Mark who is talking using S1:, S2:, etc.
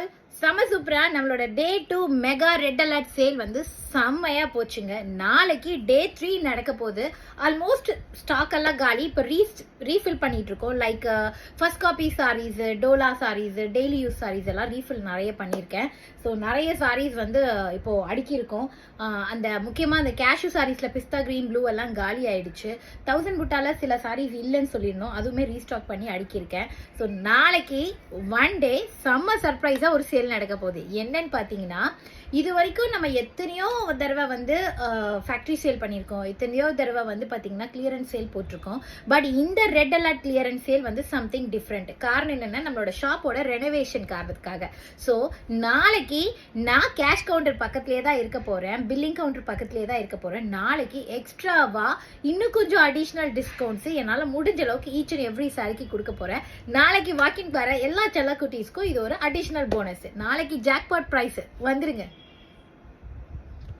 S1: All செம்ம சூப்பரா நம்மளோட டே 2 மெகா ரெட் அலர்ட் சேல் வந்து செம்மையா போச்சுங்க. நாளைக்கு டே 3 நடக்க போகுது. ஆல்மோஸ்ட் ஸ்டாக் எல்லாம் காலி. இப்போ ரீஃபில் பண்ணிட்டு இருக்கோம். Like first copy sarees, Dola sarees, daily use sarees எல்லாம் ரீஃபில் நிறைய பண்ணியிருக்கேன். ஸோ நிறைய சாரீஸ் வந்து இப்போ அடுக்கியிருக்கோம். அந்த முக்கியமாக அந்த கேஷ்யூ சாரீஸ்ல பிஸ்தா கிரீன் ப்ளூ எல்லாம் காலி ஆயிடுச்சு. 1000 புட்டால சில சாரீஸ் இல்லைன்னு சொல்லியிருந்தோம், அதுவுமே ரீஸ்டாக் பண்ணி அடுக்கியிருக்கேன். ஸோ நாளைக்கு ஒன் டே செம்ம சர்ப்ரைஸா ஒரு சேல் நடக்க போகுது. என்னன்னு பாத்தீங்கன்னா, இது வரைக்கும் நம்ம எத்தனையோ தடவை வந்து ஃபேக்டரி சேல் பண்ணியிருக்கோம், எத்தனையோ தடவை வந்து பாத்தீங்கன்னா கிளியரன்ஸ் சேல் போட்டிருக்கோம். பட் இந்த ரெட் அலர்ட் கிளியரன்ஸ் சேல் வந்து சம்திங் டிஃப்ரெண்ட். காரணம் என்னன்னா, நம்மளோட ஷாப்போட ரெனோவேஷன் காரணத்துக்காக. ஸோ நாளைக்கு நான் கேஷ் கவுண்டர் பக்கத்துலேயே தான் இருக்க போறேன், பில்லிங் கவுண்டர் பக்கத்துலேயே தான் இருக்க போறேன். நாளைக்கு எக்ஸ்ட்ராவா இன்னும் கொஞ்சம் அடிஷ்னல் டிஸ்கவுண்ட்ஸ் என்னால் முடிஞ்ச அளவுக்கு ஈச் அண்ட் எவ்ரி சாரிக்கு கொடுக்க போறேன். நாளைக்கு வாக்கிங் வர எல்லா செல்ல குட்டீஸ்க்கும் இது ஒரு அடிஷ்னல் போனஸ். நாளைக்கு ஜாக்பாட் பிரைஸ் வந்துருங்க.